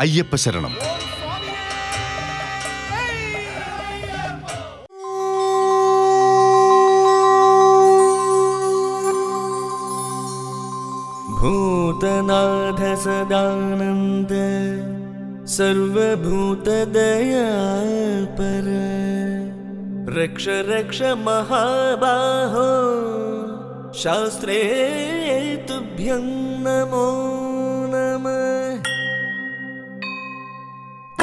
അയ്യപ്പ ശരണം. ഭൂതനാഥ സദാനന്ദ സർവഭൂതദയാപര രക്ഷ രക്ഷ മഹാബാഹോ ശാസ്ത്രേ തുഭ്യം നമോ നമഃ.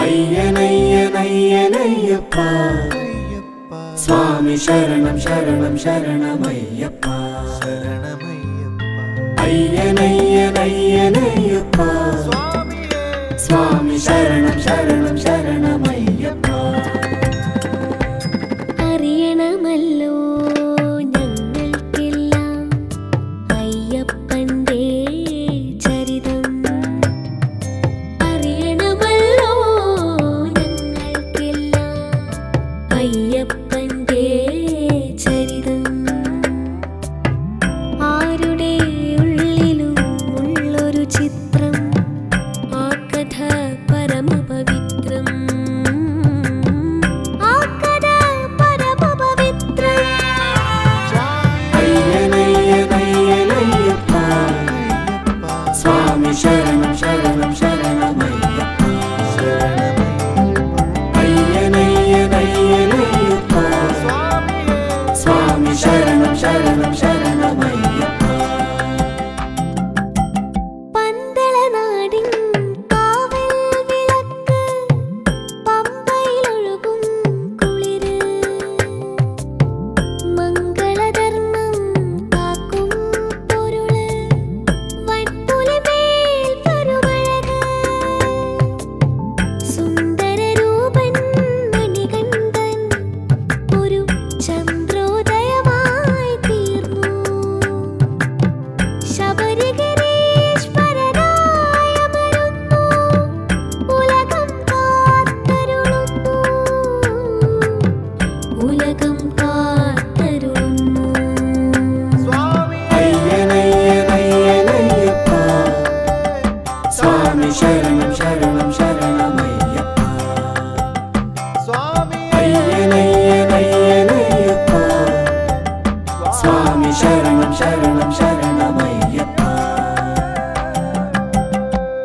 അയ്യനയ്യനയ്യനയ്യപ്പ സ്വാമി ശരണം ശരണം ശരണമയ്യപ്പ. അയ്യനയ്യനയ്യനയ്യപ്പ സ്വാമി ശരണം ശരണം ശരണമയ്യപ്പ. അറിയണമല്ലോ ഞങ്ങൾക്കെല്ലാം അയ്യപ്പന്റെ ചരിതം. അറിയണമല്ലോ ഞങ്ങൾക്കെല്ലാം അയ്യപ്പന്റെ ചരിതം. ആരുടെ ഉള്ളിലും ഉള്ളൊരു ചിത്രം, ആ കഥ പരമപവിത്രം. ആ കഥ പരമപവിത്രം. അയ്യനയ്യനയ്യനയ്യപ്പ സ്വാമി ശരണം ശരണം ശരണമയ്യപ്പ. അയ്യനയ്യനയ്യനയ്യപ്പ സ്വാമി ശരണം ശരണം ശരണമയ്യപ്പ. പന്തളനാടിൻ കാവൽ വിളക്ക്, പമ്പയിലൊഴുകും കുളിര്, മംഗളധർമ്മം കാക്കും പൊരുള്, വൻപുലിമേൽ വരുമഴക്, സുന്ദരരൂപൻ മണികണ്ഠൻ ഒരു ചന്ദ്രോദയമായി തീർന്നു. ശബരിഗിരീശ്വരനായി അമരുന്നു, ഉലകം കാത്തരുളുന്നു, ഉലകം കാത്തരുളുന്നു. അയ്യനയ്യനയ്യനയ്യപ്പ സ്വാമി ശരണം ശരണം ശരണമയ്യപ്പ. അയ്യനയ്യനയ്യനയ്യപ്പ സ്വാമി ശരണം ശരണം ശരണമയ്യപ്പ.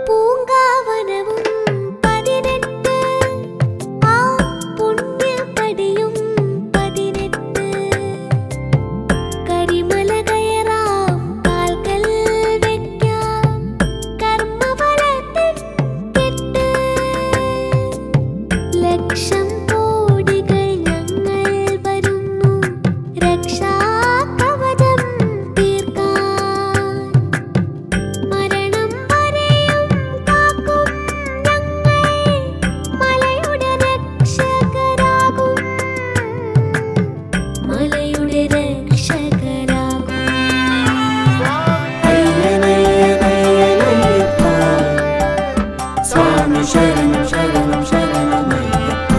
പൂങ്കാവനവും 18, ആ പുണ്യപടിയും 18. കരിമല കയറാം, കാൽക്കൽ വെക്കാം കർമ്മഫലത്തിൻ കെട്ട്. ലക്ഷം കോടികൾ ഞങ്ങൾ വരുന്നു രക്ഷാകവചം തീർക്കാൻ. മരണം വരെയും കാക്കും ഞങ്ങൾ, മലയുടെ രക്ഷകരാകും, മലയുടെ രക്ഷകരാകും. അയ്യനയ്യനയ്യനയ്യപ്പ സ്വാമി ശരണം ശരണം ശരണമയ്യപ്പ.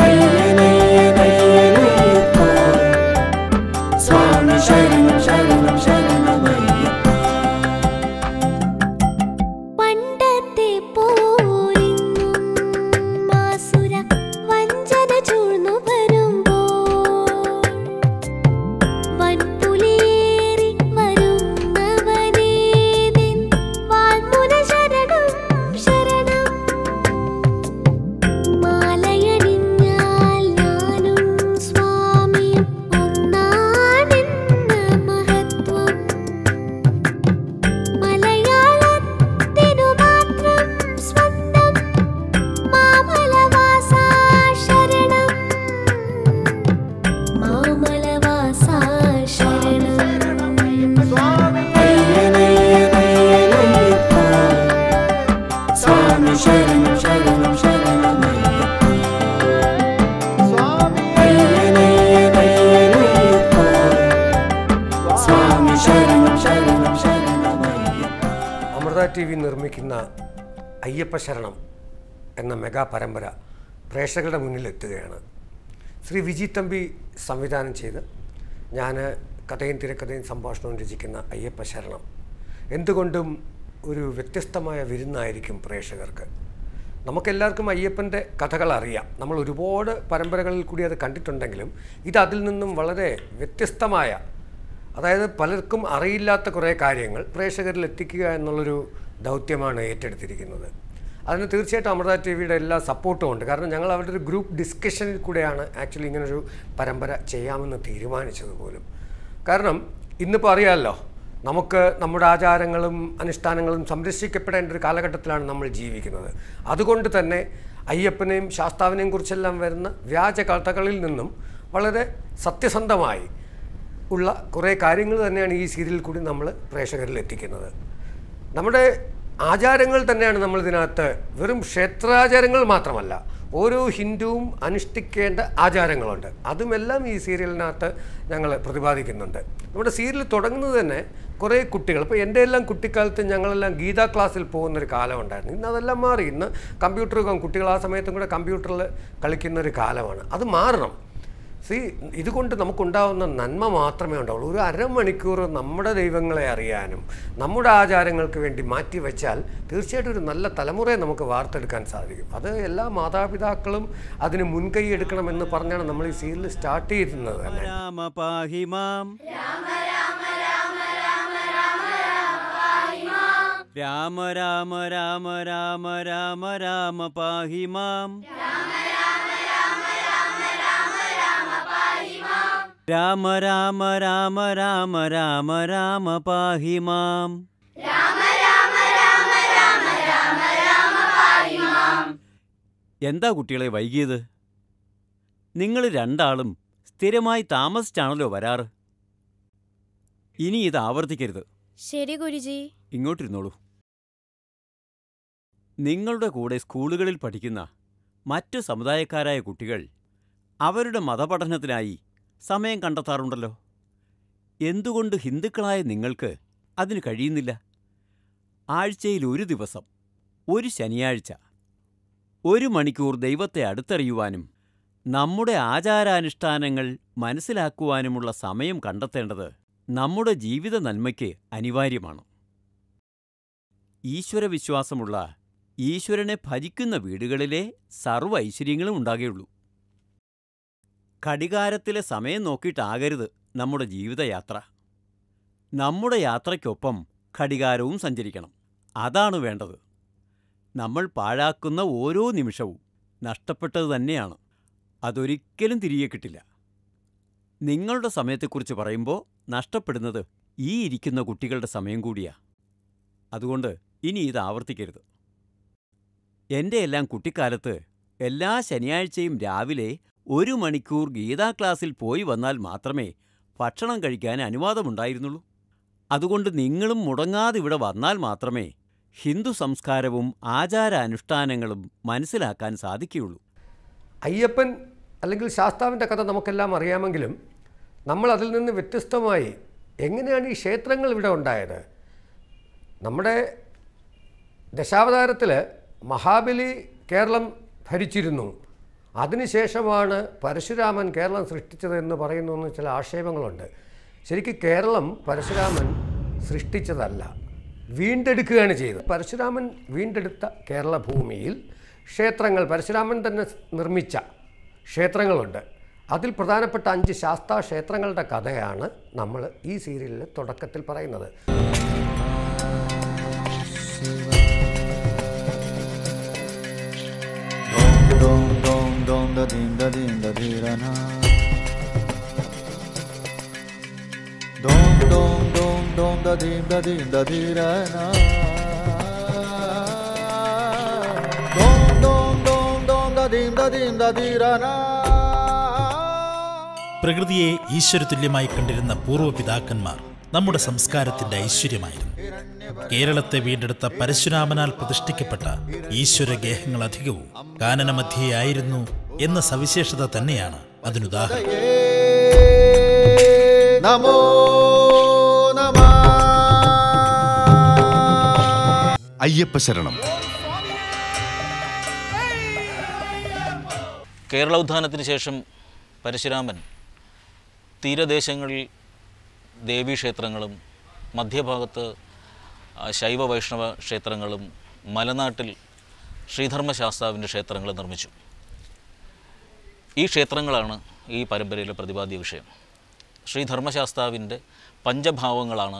അയ്യനയ്യനയ്യനയ്യപ്പ സ്വാമി ശരണം ശരണം ശരണമയ്യപ്പ. പണ്ടത്തെ പോലിന്നും മാസുര വഞ്ചന ചൂഴ്ന്നു വരുമ്പോൾ, വൻപുലിയേറി വരുന്നവനേ നിൻ വാൾമുന ശരണം ശരണം. മാലയണിഞ്ഞാൽ ഞാനും സ്വാമിയും ഒന്നാണെന്ന മഹത്വം. മലയാളത്തിനു മാത്രം സ്വന്തം മാമലവാസ ശരണം, മാമലവാസ ശരണം. അയ്യനയ്യനയ്യനയ്യപ്പ സ്വാമി ശരണം ശരണം ശരണമയ്യപ്പ. അയ്യനയ്യനയ്യനയ്യപ്പ സ്വാമി ശരണം ശരണം ശരണമയ്യപ്പ. അമൃത TV നിർമ്മിക്കുന്ന അയ്യപ്പ ശരണം എന്ന മെഗാ പരമ്പര പ്രേക്ഷകരുടെ മുന്നിലെത്തുകയാണ്. ശ്രീ വിജി തമ്പി സംവിധാനം ചെയ്ത് ഞാൻ കഥയും തിരക്കഥയും സംഭാഷണവും രചിക്കുന്ന അയ്യപ്പ ശരണം എന്തുകൊണ്ടും ഒരു വ്യത്യസ്തമായ വിരുന്നായിരിക്കും പ്രേക്ഷകർക്ക്. നമുക്കെല്ലാവർക്കും അയ്യപ്പൻ്റെ കഥകൾ അറിയാം. നമ്മൾ ഒരുപാട് പരമ്പരകളിൽ കൂടി അത് കണ്ടിട്ടുണ്ടെങ്കിലും ഇത് അതിൽ നിന്നും വളരെ വ്യത്യസ്തമായ, അതായത് പലർക്കും അറിയില്ലാത്ത കുറേ കാര്യങ്ങൾ പ്രേക്ഷകരിൽ എത്തിക്കുക എന്നുള്ളൊരു ദൗത്യമാണ് ഏറ്റെടുത്തിരിക്കുന്നത്. അതിന് തീർച്ചയായിട്ടും അമൃത ടി വിയുടെ എല്ലാ സപ്പോർട്ടും ഉണ്ട്. കാരണം ഞങ്ങൾ അവരുടെ ഒരു ഗ്രൂപ്പ് ഡിസ്കഷനിൽ കൂടെയാണ് ആക്ച്വലി ഇങ്ങനൊരു പരമ്പര ചെയ്യാമെന്ന് തീരുമാനിച്ചത് പോലും. കാരണം ഇന്നിപ്പോൾ അറിയാമല്ലോ, നമുക്ക് നമ്മുടെ ആചാരങ്ങളും അനുഷ്ഠാനങ്ങളും സംരക്ഷിക്കപ്പെടേണ്ട ഒരു കാലഘട്ടത്തിലാണ് നമ്മൾ ജീവിക്കുന്നത്. അതുകൊണ്ട് തന്നെ അയ്യപ്പനെയും ശാസ്താവിനെയും കുറിച്ചെല്ലാം വരുന്ന വ്യാജ കഥകളിൽ നിന്നും വളരെ സത്യസന്ധമായി ഉള്ള കുറേ കാര്യങ്ങൾ തന്നെയാണ് ഈ സീരിയലിൽ കൂടി നമ്മൾ പ്രേക്ഷകരിൽ എത്തിക്കുന്നത്. നമ്മുടെ ആചാരങ്ങൾ തന്നെയാണ് നമ്മളിതിനകത്ത്, വെറും ക്ഷേത്രാചാരങ്ങൾ മാത്രമല്ല, ഓരോ ഹിന്ദുവും അനുഷ്ഠിക്കേണ്ട ആചാരങ്ങളുണ്ട്. അതുമെല്ലാം ഈ സീരിയലിനകത്ത് ഞങ്ങൾ പ്രതിപാദിക്കുന്നുണ്ട്. നമ്മുടെ സീരിയൽ തുടങ്ങുന്നത് തന്നെ കുറേ കുട്ടികൾ, ഇപ്പോൾ എൻ്റെ എല്ലാം കുട്ടിക്കാലത്ത് ഞങ്ങളെല്ലാം ഗീതാ ക്ലാസ്സിൽ പോകുന്നൊരു കാലമുണ്ടായിരുന്നു. ഇന്ന് അതെല്ലാം മാറി. ഇന്ന് കമ്പ്യൂട്ടർ കുട്ടികൾ ആ സമയത്തും കൂടെ കമ്പ്യൂട്ടറിൽ കളിക്കുന്നൊരു കാലമാണ്. അത് മാറണം. ഇതുകൊണ്ട് നമുക്കുണ്ടാകുന്ന നന്മ മാത്രമേ ഉണ്ടാവുള്ളൂ. ഒരു അരമണിക്കൂർ നമ്മുടെ ദൈവങ്ങളെ അറിയാനും നമ്മുടെ ആചാരങ്ങൾക്ക് വേണ്ടി മാറ്റി വെച്ചാൽ തീർച്ചയായിട്ടും ഒരു നല്ല തലമുറയെ നമുക്ക് വാർത്തെടുക്കാൻ സാധിക്കും. അത് എല്ലാ മാതാപിതാക്കളും അതിന് മുൻകൈ എടുക്കണമെന്ന് പറഞ്ഞാണ് നമ്മൾ ഈ സീരിയൽ സ്റ്റാർട്ട് ചെയ്യുന്നത് തന്നെ. രാമ രാമ രാമ രാമ രാമ രാമ പാഹി മാം, രാമ രാമ രാമ രാമ രാമ രാമ പാഹി മാം. എന്താ കുട്ടികളെ വൈകിയത്? നിങ്ങൾ രണ്ടാളും സ്ഥിരമായി താമസിച്ചാണല്ലോ വരാറ്. ഇനി ഇത് ആവർത്തിക്കരുത്. ശരി ഗുരുജി. ഇങ്ങോട്ടിരുന്നോളൂ. നിങ്ങളുടെ കൂടെ സ്കൂളുകളിൽ പഠിക്കുന്ന മറ്റു സമുദായക്കാരായ കുട്ടികൾ അവരുടെ മതപഠനത്തിനായി സമയം കണ്ടെത്താറുണ്ടല്ലോ. എന്തുകൊണ്ട് ഹിന്ദുക്കളായ നിങ്ങൾക്ക് അതിന് കഴിയുന്നില്ല? ആഴ്ചയിൽ ഒരു ദിവസം, ഒരു ശനിയാഴ്ച, 1 മണിക്കൂർ ദൈവത്തെ അടുത്തറിയുവാനും നമ്മുടെ ആചാരാനുഷ്ഠാനങ്ങൾ മനസ്സിലാക്കുവാനുമുള്ള സമയം കണ്ടെത്തേണ്ടത് നമ്മുടെ ജീവിത നന്മയ്ക്ക് അനിവാര്യമാണ്. ഈശ്വരവിശ്വാസമുള്ള, ഈശ്വരനെ ഭജിക്കുന്ന വീടുകളിലെ സർവ്വ ഐശ്വര്യങ്ങളും ഉണ്ടാകുകയുള്ളൂ. ഘടികാരത്തിലെ സമയം നോക്കിയിട്ടാകരുത് നമ്മുടെ ജീവിതയാത്ര. നമ്മുടെ യാത്രയ്ക്കൊപ്പം ഘടികാരവും സഞ്ചരിക്കണം. അതാണ് വേണ്ടത്. നമ്മൾ പാഴാക്കുന്ന ഓരോ നിമിഷവും നഷ്ടപ്പെട്ടത് തന്നെയാണ്. അതൊരിക്കലും തിരികെ കിട്ടില്ല. നിങ്ങളുടെ സമയത്തെക്കുറിച്ച് പറയുമ്പോൾ നഷ്ടപ്പെടുന്നത് ഈ ഇരിക്കുന്ന കുട്ടികളുടെ സമയം കൂടിയാ. അതുകൊണ്ട് ഇനി ഇത് ആവർത്തിക്കരുത്. എൻ്റെ എല്ലാം കുട്ടിക്കാലത്ത് എല്ലാ ശനിയാഴ്ചയും രാവിലെ 1 മണിക്കൂർ ഗീതാ ക്ലാസ്സിൽ പോയി വന്നാൽ മാത്രമേ ഭക്ഷണം കഴിക്കാൻ അനുവാദമുണ്ടായിരുന്നുള്ളൂ. അതുകൊണ്ട് നിങ്ങളും മുടങ്ങാതെ ഇവിടെ വന്നാൽ മാത്രമേ ഹിന്ദു സംസ്കാരവും ആചാരാനുഷ്ഠാനങ്ങളും മനസ്സിലാക്കാൻ സാധിക്കുകയുള്ളൂ. അയ്യപ്പൻ അല്ലെങ്കിൽ ശാസ്താവിൻ്റെ കഥ നമുക്കെല്ലാം അറിയാമെങ്കിലും നമ്മൾ അതിൽ നിന്ന് വ്യത്യസ്തമായി എങ്ങനെയാണ് ഈ ക്ഷേത്രങ്ങൾ ഇവിടെ ഉണ്ടായത്? നമ്മുടെ ദശാവതാരത്തിൽ മഹാബലി കേരളം ഭരിച്ചിരുന്നു. അതിനുശേഷമാണ് പരശുരാമൻ കേരളം സൃഷ്ടിച്ചതെന്ന് പറയുന്നു ചില ആക്ഷേപങ്ങളുണ്ട്. ശരിക്കും കേരളം പരശുരാമൻ സൃഷ്ടിച്ചതല്ല, വീണ്ടെടുക്കുകയാണ് ചെയ്തത്. പരശുരാമൻ വീണ്ടെടുത്ത കേരള ഭൂമിയിൽ ക്ഷേത്രങ്ങൾ, പരശുരാമൻ തന്നെ നിർമ്മിച്ച ക്ഷേത്രങ്ങളുണ്ട്. അതിൽ പ്രധാനപ്പെട്ട 5 ശാസ്താ ക്ഷേത്രങ്ങളുടെ കഥയാണ് നമ്മൾ ഈ സീരിയലിൽ തുടക്കത്തിൽ പറയുന്നത്. പ്രകൃതിയെ ഈശ്വരതുല്യമായി കണ്ടിരുന്ന പൂർവ്വപിതാക്കന്മാർ നമ്മുടെ സംസ്കാരത്തിന്റെ ഐശ്വര്യമായിരുന്നു. കേരളത്തെ വീണ്ടെടുത്ത പരശുരാമനാൽ പ്രതിഷ്ഠിക്കപ്പെട്ട ഈശ്വരഗേഹങ്ങളധികവും കാനനമധ്യേയായിരുന്നു എന്ന സവിശേഷത തന്നെയാണ് അതിനുദാഹരണം. അയ്യപ്പ ശരണം. കേരളോദ്ധാനത്തിന് ശേഷം പരശുരാമൻ തീരദേശങ്ങളിൽ ദേവീക്ഷേത്രങ്ങളും മധ്യഭാഗത്ത് ശൈവ വൈഷ്ണവ ക്ഷേത്രങ്ങളും മലനാട്ടിൽ ശ്രീധർമ്മശാസ്താവിൻ്റെ ക്ഷേത്രങ്ങൾ നിർമ്മിച്ചു. ഈ ക്ഷേത്രങ്ങളാണ് ഈ പരമ്പരയിലെ പ്രതിപാദ്യ വിഷയം. ശ്രീധർമ്മശാസ്താവിൻ്റെ പഞ്ചഭാവങ്ങളാണ്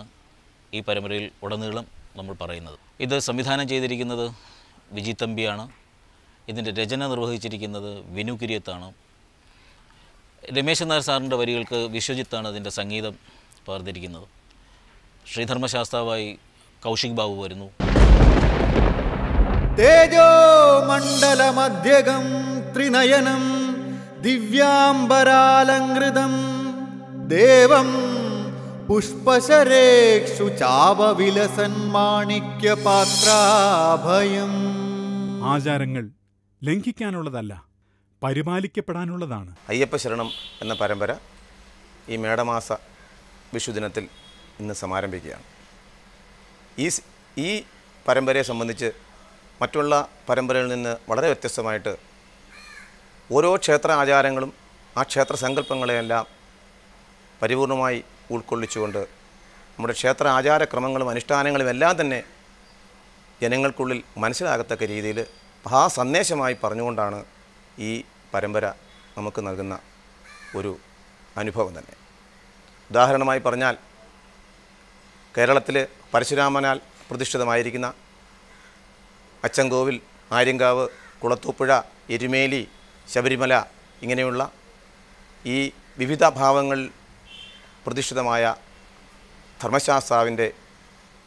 ഈ പരമ്പരയിൽ ഉടനീളം നമ്മൾ പറയുന്നത്. ഇത് സംവിധാനം ചെയ്തിരിക്കുന്നത് വിജി തമ്പിയാണ്. ഇതിൻ്റെ രചന നിർവഹിച്ചിരിക്കുന്നത് വിനു കിരിയത്താണ്. രമേശൻ നായർ സാറിൻ്റെ വരികൾക്ക് വിശ്വജിത്താണ് അതിൻ്റെ സംഗീതം പകർന്നിരിക്കുന്നത്. ശ്രീധർമ്മശാസ്താവായി കൗശിക് ബാബു വരുന്നു. തേജോ മണ്ഡലമധ്യകം ത്രിനയനം ദിവ്യാംബരാലങ്കൃതം ദേവം പുഷ്പശരേക്ഷു ചാപവിലസൻ മാണിക്യപാത്രാഭയം. ആചാരങ്ങൾ ലംഘിക്കാനുള്ളതല്ല, പരിപാലിക്കപ്പെടാനുള്ളതാണ്. അയ്യപ്പ ശരണം എന്ന പരമ്പര ഈ മേടമാസ വിഷുദിനത്തിൽ ഇന്ന് സമാരംഭിക്കുകയാണ്. ഈ പരമ്പരയെ സംബന്ധിച്ച് മറ്റുള്ള പരമ്പരകളിൽ നിന്ന് വളരെ വ്യത്യസ്തമായിട്ട് ഓരോ ക്ഷേത്ര ആചാരങ്ങളും ആ ക്ഷേത്ര സങ്കല്പങ്ങളെയെല്ലാം പരിപൂർണമായി ഉൾക്കൊള്ളിച്ചുകൊണ്ട് നമ്മുടെ ക്ഷേത്ര ആചാരക്രമങ്ങളും അനുഷ്ഠാനങ്ങളും എല്ലാം തന്നെ ജനങ്ങൾക്കുള്ളിൽ മനസ്സിലാകത്തക്ക രീതിയിൽ ആ സന്ദേശമായി പറഞ്ഞുകൊണ്ടാണ് ഈ പരമ്പര നമുക്ക് നൽകുന്ന ഒരു അനുഭവം തന്നെ. ഉദാഹരണമായി പറഞ്ഞാൽ കേരളത്തിൽ പരശുരാമനാൽ പ്രതിഷ്ഠിതമായിരിക്കുന്ന അച്ചൻകോവിൽ, ആര്യങ്കാവ്, കുളത്തൂപ്പുഴ, എരുമേലി, ശബരിമല ഇങ്ങനെയുള്ള ഈ വിവിധ ഭാവങ്ങളിൽ പ്രതിഷ്ഠിതമായ ധർമ്മശാസ്താവിൻ്റെ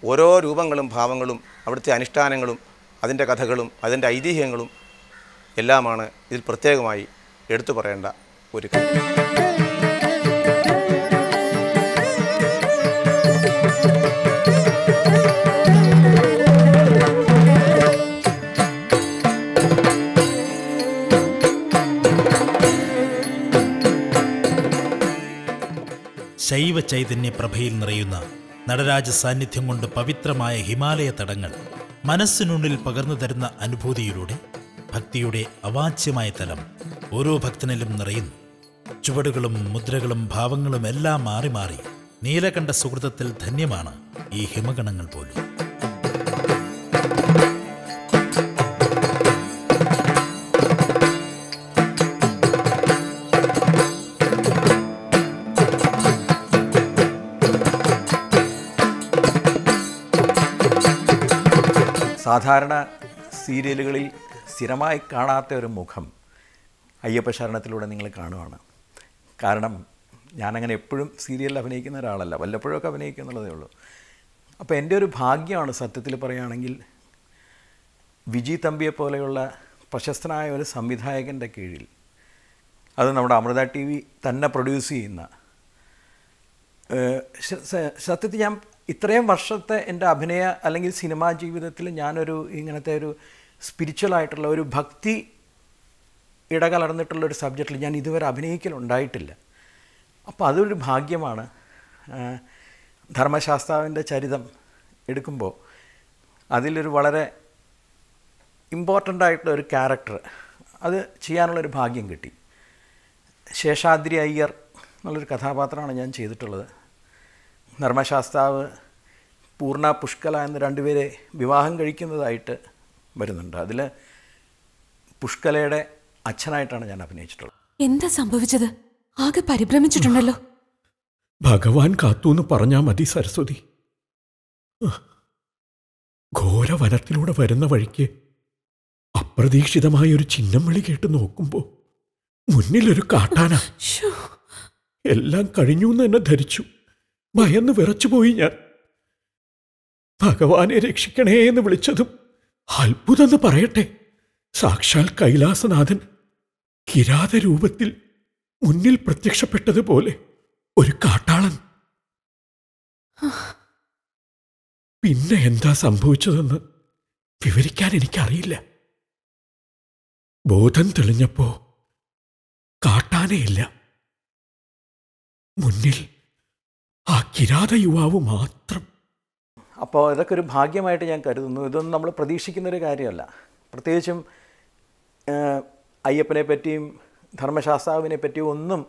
ഓരോ രൂപങ്ങളും ഭാവങ്ങളും അവിടുത്തെ അനുഷ്ഠാനങ്ങളും അതിൻ്റെ കഥകളും അതിൻ്റെ ഐതിഹ്യങ്ങളും എല്ലാമാണ് ഇതിൽ പ്രത്യേകമായി എടുത്തു പറയേണ്ട ഒരു കാര്യം. ശൈവ ചൈതന്യ പ്രഭയിൽ നിറയുന്ന നടരാജ സാന്നിധ്യം കൊണ്ട് പവിത്രമായ ഹിമാലയ തടങ്ങൾ മനസ്സിനുള്ളിൽ പകർന്നു തരുന്ന അനുഭൂതിയിലൂടെ ഭക്തിയുടെ അവാച്യമായ തലം ഓരോ ഭക്തനിലും നിറയുന്നു. ചുവടുകളും മുദ്രകളും ഭാവങ്ങളും എല്ലാം മാറി മാറി നീലകണ്ഠ സുഹൃതത്തിൽ ധന്യമാണ് ഈ ഹിമഗണങ്ങൾ പോലും. സാധാരണ സീരിയലുകളിൽ സ്ഥിരമായി കാണാത്ത ഒരു മുഖം അയ്യപ്പ ശരണത്തിലൂടെ നിങ്ങൾ കാണുവാണ്. കാരണം ഞാനങ്ങനെ എപ്പോഴും സീരിയലിൽ അഭിനയിക്കുന്ന ഒരാളല്ല, വല്ലപ്പോഴൊക്കെ അഭിനയിക്കുക എന്നുള്ളതേ ഉള്ളൂ. അപ്പോൾ എൻ്റെ ഒരു ഭാഗ്യമാണ് സത്യത്തിൽ പറയുകയാണെങ്കിൽ വിജി തമ്പിയെ പോലെയുള്ള പ്രശസ്തനായ ഒരു സംവിധായകൻ്റെ കീഴിൽ, അത് നമ്മുടെ അമൃത TV തന്നെ പ്രൊഡ്യൂസ് ചെയ്യുന്ന, സത്യത്തിൽ ഞാൻ ഇത്രയും വർഷത്തെ എൻ്റെ അഭിനയ അല്ലെങ്കിൽ സിനിമാ ജീവിതത്തിൽ ഞാനൊരു ഇങ്ങനത്തെ ഒരു സ്പിരിച്വലായിട്ടുള്ള ഒരു ഭക്തി ഇടകലർന്നിട്ടുള്ളൊരു സബ്ജക്റ്റിൽ ഞാൻ ഇതുവരെ അഭിനയിക്കലുണ്ടായിട്ടില്ല. അപ്പോൾ അതൊരു ഭാഗ്യമാണ്. ധർമ്മശാസ്താവിൻ്റെ ചരിതം എടുക്കുമ്പോൾ അതിലൊരു വളരെ ഇമ്പോർട്ടൻ്റ് ആയിട്ടുള്ള ഒരു ക്യാരക്ടർ അത് ചെയ്യാനുള്ളൊരു ഭാഗ്യം കിട്ടി. ശേഷാദ്രി അയ്യർ എന്നുള്ളൊരു കഥാപാത്രമാണ് ഞാൻ ചെയ്തിട്ടുള്ളത്. ധർമ്മശാസ്താവ് പൂർണ്ണ പുഷ്കല എന്ന രണ്ടുപേരെ വിവാഹം കഴിക്കുന്നതായിട്ട് വരുന്നുണ്ട്. അതിൽ പുഷ്കലയുടെ അച്ഛനായിട്ടാണ് ഞാൻ അഭിനയിച്ചിട്ടുള്ളത്. എന്താ സംഭവിച്ചത്? ആകെ പരിഭ്രമിച്ചിട്ടുണ്ടല്ലോ. ഭഗവാൻ കാത്തൂന്ന് പറഞ്ഞാൽ മതി സരസ്വതി. ഘോരവനത്തിലൂടെ വരുന്ന വഴിക്ക് അപ്രതീക്ഷിതമായൊരു ചിഹ്നം വിളി കേട്ട് നോക്കുമ്പോൾ മുന്നിലൊരു കാട്ടാന. എല്ലാം കഴിഞ്ഞു എന്ന് തന്നെ ധരിച്ചു. ഭയന്ന് വിറച്ചുപോയി ഞാൻ. ഭഗവാനെ രക്ഷിക്കണേ എന്ന് വിളിച്ചതും അത്ഭുതമെന്ന് പറയട്ടെ, സാക്ഷാൽ കൈലാസനാഥൻ കിരാത രൂപത്തിൽ മുന്നിൽ പ്രത്യക്ഷപ്പെട്ടതുപോലെ ഒരു കാട്ടാളൻ. പിന്നെ എന്താ സംഭവിച്ചതെന്ന് വിവരിക്കാൻ എനിക്കറിയില്ല. ബോധം തെളിഞ്ഞപ്പോ കാട്ടാനയില്ല, മുന്നിൽ ആ കിരാത യുവാവ് മാത്രം. അപ്പോൾ ഇതൊക്കെ ഒരു ഭാഗ്യമായിട്ട് ഞാൻ കരുതുന്നു. ഇതൊന്നും നമ്മൾ പ്രതീക്ഷിക്കുന്നൊരു കാര്യമല്ല. പ്രത്യേകിച്ചും അയ്യപ്പനെ പറ്റിയും ധർമ്മശാസ്താവിനെ പറ്റിയും ഒന്നും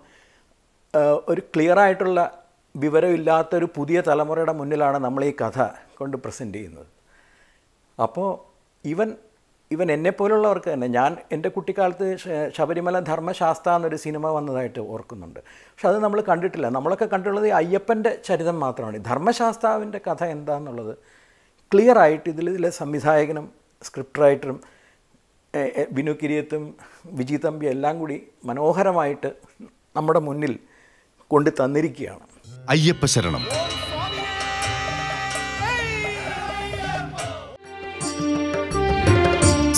ഒരു ക്ലിയറായിട്ടുള്ള വിവരമില്ലാത്തൊരു പുതിയ തലമുറയുടെ മുന്നിലാണ് നമ്മൾ ഈ കഥ കൊണ്ട് പ്രസൻറ്റ് ചെയ്യുന്നത്. അപ്പോൾ ഇവൻ എന്നെപ്പോലുള്ളവർക്ക് തന്നെ, ഞാൻ എൻ്റെ കുട്ടിക്കാലത്ത് ശബരിമല ധർമ്മശാസ്ത്ര എന്നൊരു സിനിമ വന്നതായിട്ട് ഓർക്കുന്നുണ്ട്. പക്ഷെ അത് നമ്മൾ കണ്ടിട്ടില്ല. നമ്മളൊക്കെ കണ്ടിട്ടുള്ളത് ഈ അയ്യപ്പൻ്റെ ചരിതം മാത്രമാണ്. ധർമ്മശാസ്താവിൻ്റെ കഥ എന്താണെന്നുള്ളത് ക്ലിയറായിട്ട് ഇതിലെ സംവിധായകനും സ്ക്രിപ്റ്റ് റൈറ്ററും ബിനു കിരിയത്തും വിജി തമ്പി എല്ലാം കൂടി മനോഹരമായിട്ട് നമ്മുടെ മുന്നിൽ കൊണ്ട് തന്നിരിക്കുകയാണ്. അയ്യപ്പ ശരണം.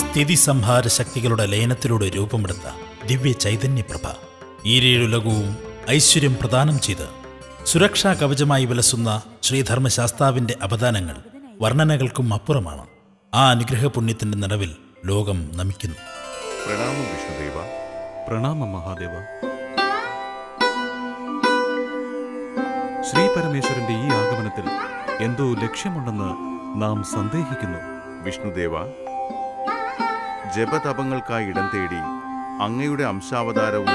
സ്ഥിതി സംഹാര ശക്തികളുടെ ലയനത്തിലൂടെ രൂപമെടുത്ത ദിവ്യ ചൈതന്യപ്രഭ ഈരേഴുലകവും ഐശ്വര്യം പ്രദാനം ചെയ്ത് സുരക്ഷാ കവചമായി വിലസുന്ന ശ്രീധർമ്മശാസ്താവിൻ്റെ അവദാനങ്ങൾ വർണ്ണനകൾക്കും അപ്പുറമാണ്. ആ അനുഗ്രഹപുണ്യത്തിൻ്റെ നിറവിൽ ലോകം നമിക്കുന്നു. പ്രണാമം വിഷ്ണുദേവ. പ്രണാമം മഹാദേവ. ശ്രീ പരമേശ്വരന്റെ ഈ ആഗമനത്തിൽ എന്തോ ലക്ഷ്യമുണ്ടെന്ന് നാം സന്ദേഹിക്കുന്നു. വിഷ്ണുദേവ, ജപതപങ്ങൾക്കായി ഇടം തേടി അങ്ങയുടെ അംശാവതാരവും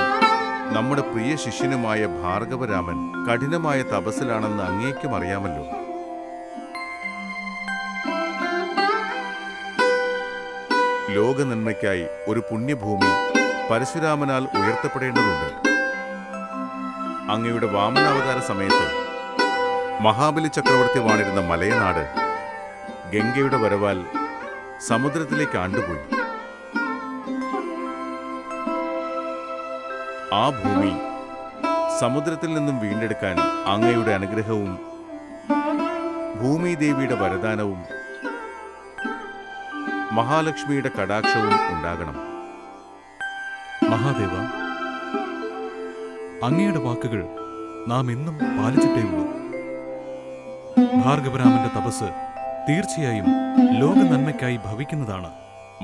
നമ്മുടെ പ്രിയ ശിഷ്യനുമായ ഭാർഗവരാമൻ കഠിനമായ തപസ്സിലാണെന്ന് അങ്ങേക്കും അറിയാമല്ലോ. ലോകനന്മയ്ക്കായി ഒരു പുണ്യഭൂമി പരശുരാമനാൽ ഉയർത്തപ്പെടേണ്ടതുണ്ട്. അങ്ങയുടെ വാമനാവതാര സമയത്ത് മഹാബലി ചക്രവർത്തി വാണിരുന്ന മലയനാട് ഗംഗയുടെ വരവാൽ സമുദ്രത്തിലേക്ക് ആണ്ടുപോയി. ആ ഭൂമി സമുദ്രത്തിൽ നിന്നും വീണ്ടെടുക്കാൻ അങ്ങയുടെ അനുഗ്രഹവും ഭൂമിദേവിയുടെ വരദാനവും മഹാലക്ഷ്മിയുടെ കടാക്ഷവും ഉണ്ടാകണം. മഹാദേവ, അങ്ങയുടെ വാക്കുകൾ നാം എന്നും പാലിച്ചിട്ടേയുള്ളൂ. ഭാർഗവരാമന്റെ തപസ് തീർച്ചയായും ലോക നന്മയ്ക്കായി ഭവിക്കുന്നതാണ്.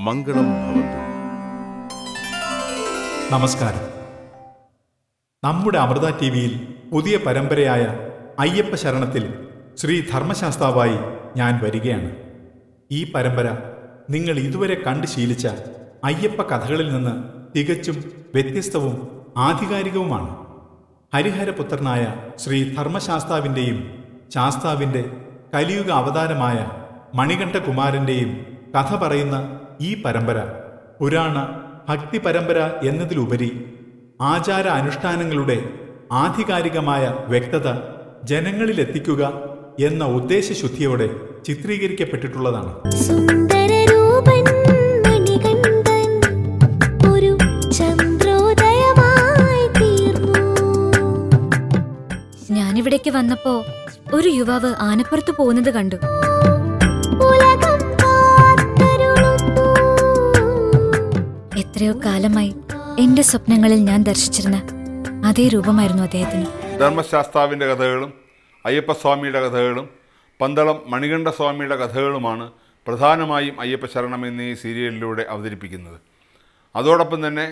മംഗളം ഭവന്തു. നമസ്കാരം. നമ്മുടെ അമൃത ടിവിയിൽ പുതിയ പരമ്പരയായ അയ്യപ്പ ശരണത്തിൽ ശ്രീ ധർമ്മശാസ്താവായി ഞാൻ വരികയാണ്. ഈ പരമ്പര നിങ്ങൾ ഇതുവരെ കണ്ടു ശീലിച്ച അയ്യപ്പ കഥകളിൽ നിന്ന് തികച്ചും വ്യത്യസ്തവും ആധികാരികവുമാണ്. ഹരിഹരപുത്രനായ ശ്രീ ധർമ്മശാസ്താവിൻ്റെയും ശാസ്താവിൻ്റെ കലിയുഗ അവതാരമായ മണികണ്ഠകുമാരൻ്റെയും കഥ പറയുന്ന ഈ പരമ്പര പുരാണ ഭക്തി പരമ്പര എന്നതിലുപരി ആചാര അനുഷ്ഠാനങ്ങളുടെ ആധികാരികമായ വ്യക്തത ജനങ്ങളിലെത്തിക്കുക എന്ന ഉദ്ദേശശുദ്ധിയോടെ ചിത്രീകരിക്കപ്പെട്ടിട്ടുള്ളതാണ്. ഞാനിവിടേക്ക് വന്നപ്പോ ഒരു യുവാവ് ആനപ്പുറത്ത് പോകുന്നത് കണ്ടു. എത്രയോ കാലമായി എന്റെ സ്വപ്നങ്ങളിൽ ഞാൻ ദർശിച്ചിരുന്ന അതേ രൂപമായിരുന്നു അദ്ദേഹത്തിന്. ധർമ്മശാസ്താവിൻ്റെ കഥകളും അയ്യപ്പസ്വാമിയുടെ കഥകളും പന്തളം മണികണ്ഠസ്വാമിയുടെ കഥകളുമാണ് പ്രധാനമായും അയ്യപ്പ ശരണം എന്നീ സീരിയലിലൂടെ അവതരിപ്പിക്കുന്നത്. അതോടൊപ്പം തന്നെ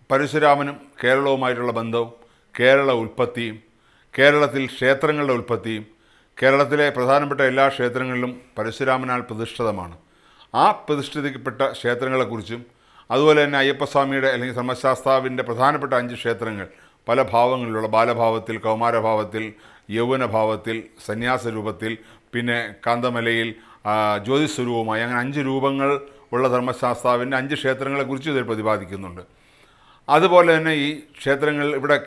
പരശുരാമനും കേരളവുമായിട്ടുള്ള ബന്ധവും കേരള ഉൽപ്പത്തിയും കേരളത്തിൽ ക്ഷേത്രങ്ങളുടെ ഉൽപ്പത്തിയും കേരളത്തിലെ പ്രധാനപ്പെട്ട എല്ലാ ക്ഷേത്രങ്ങളിലും പരശുരാമനാൽ പ്രതിഷ്ഠിതമാണ്. ആ പ്രതിഷ്ഠിക്കപ്പെട്ട ക്ഷേത്രങ്ങളെക്കുറിച്ചും അതുപോലെ തന്നെ അയ്യപ്പസ്വാമിയുടെ അല്ലെങ്കിൽ ധർമ്മശാസ്താവിൻ്റെ പ്രധാനപ്പെട്ട 5 ക്ഷേത്രങ്ങൾ പല ഭാവങ്ങളിലുള്ള ബാലഭാവത്തിൽ, കൗമാരഭാവത്തിൽ, യൗവനഭാവത്തിൽ, സന്യാസ രൂപത്തിൽ, പിന്നെ കാന്തമലയിൽ ജ്യോതിസ്വരൂപമായി, അങ്ങനെ 5 രൂപങ്ങൾ ഉള്ള ധർമ്മശാസ്താവിൻ്റെ 5 ക്ഷേത്രങ്ങളെക്കുറിച്ച് ഇതിൽ പ്രതിപാദിക്കുന്നുണ്ട്. അതുപോലെ തന്നെ ഈ ക്ഷേത്രങ്ങൾ ഇവിടെ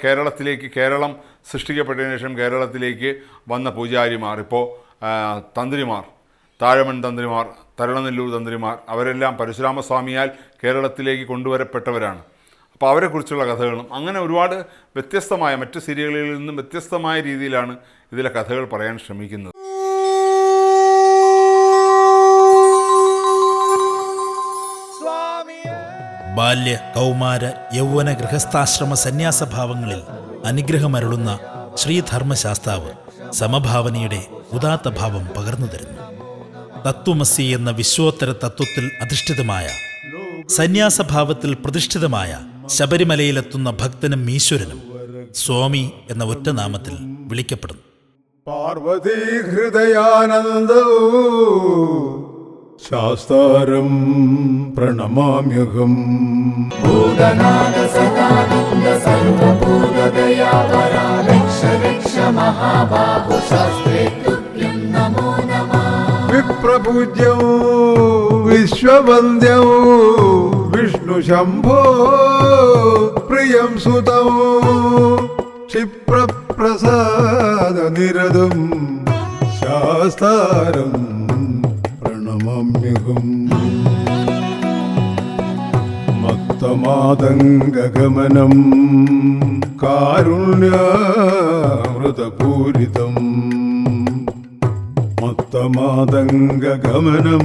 കേരളം സൃഷ്ടിക്കപ്പെട്ടതിന് ശേഷം കേരളത്തിലേക്ക് വന്ന പൂജാരിമാർ, ഇപ്പോൾ തന്ത്രിമാർ, താഴമൺ തന്ത്രിമാർ, തരളനെല്ലൂർ തന്ത്രിമാർ, അവരെല്ലാം പരശുരാമസ്വാമിയാൽ കേരളത്തിലേക്ക് കൊണ്ടുവരപ്പെട്ടവരാണ്. അപ്പോൾ അവരെക്കുറിച്ചുള്ള കഥകളും അങ്ങനെ ഒരുപാട് വ്യത്യസ്തമായ മറ്റ് സീരിയലുകളിൽ നിന്നും വ്യത്യസ്തമായ രീതിയിലാണ് ഇതിലെ കഥകൾ പറയാൻ ശ്രമിക്കുന്നത്. ബാല്യ, കൗമാര, യൗവന, ഗൃഹസ്ഥാശ്രമ സന്യാസഭാവങ്ങളിൽ അനുഗ്രഹമരുളുന്ന ശ്രീധർമ്മശാസ്താവ് സമഭാവനയുടെ ഉദാത്ത ഭാവം പകർന്നു തരുന്നു. തത്വമസി എന്ന വിശ്വോത്തര തത്വത്തിൽ അധിഷ്ഠിതമായ സന്യാസഭാവത്തിൽ പ്രതിഷ്ഠിതമായ ശബരിമലയിലെത്തുന്ന ഭക്തനും ഈശ്വരനും സ്വാമി എന്ന ഒറ്റ നാമത്തിൽ വിളിക്കപ്പെടുന്നു. പാർവതി ഹൃദയാനന്ദോ ശാസ്താരം പ്രണമാമ്യഹം. ഭൂതനാഥ സദാനന്ദ സർവഭൂതദയാവര രക്ഷ രക്ഷ महाबाहो शास्त्रे तुभ्यं नमो नमः विप्रपूज्यौ विश्ववन्द्यौ विष्णुशम्भो प्रियं सुतौ क्षिप्रप्रसादनिरदं शास्तारं प्रणमाम्यहम् मत्तमादङ्गगमनं कारुण्यामृतपूरितम् मत्तमादङ्गगमनं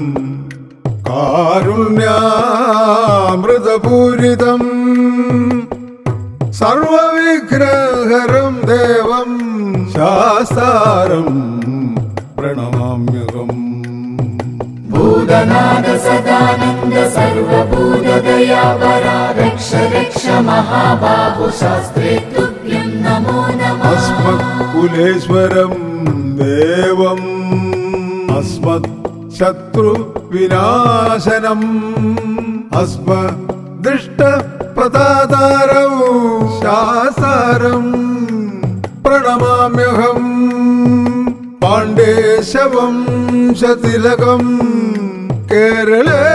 कारुण्यामृतपूरितम् सर्वविघ्नहरं देवं शास्तारं प्रणमाम्यहम् भूतनाद सदानन्द सर्वभूतदयावरा रक्ष रक्ष महाबाहो शास्त्रे तुभ्यं नमो नमः अस्मत्कुलेश्वरं देवम् अस्मत्शत्रुविनाशनम् अस्मद्दृष्टप्रदातारौ शास्तारं प्रणमाम्यहम् पाण्डेशवंशतिलकम् केरळे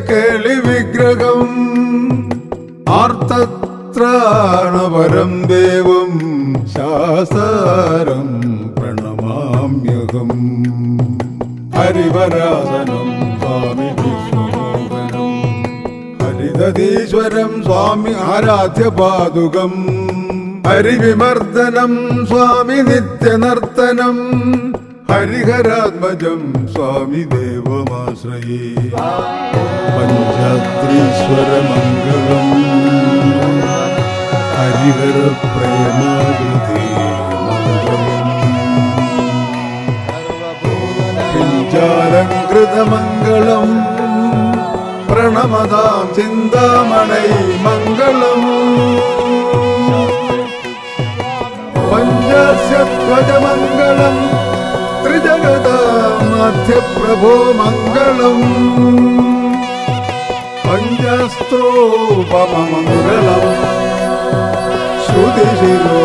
केलिविग्रहम् आर्तत्राणवरं देवं शास्तारं प्रणमाम्यहम् हरिवरासनं स्वामि विष्णुमोहनं हरिदधीश्वरं स्वामि आराध्यपादुकम् हरिविमर्दनं स्वामि नित्यनर्तनं हरिहरात्मजं स्वामि देवमाश्रये पञ्चात्रीश्वरमङ्गलम् हरिहरप्रेमावृते पिञ्चालङ्कृतमङ्गलम् प्रणमदां चिन्तामणै मङ्गलम् पञ्चस्य ध्वजमङ्गलम् त्रिजगदामाध्यप्रभो मङ्गलम् पञ्चस्त्रोपमङ्गलम् श्रुतिशिरो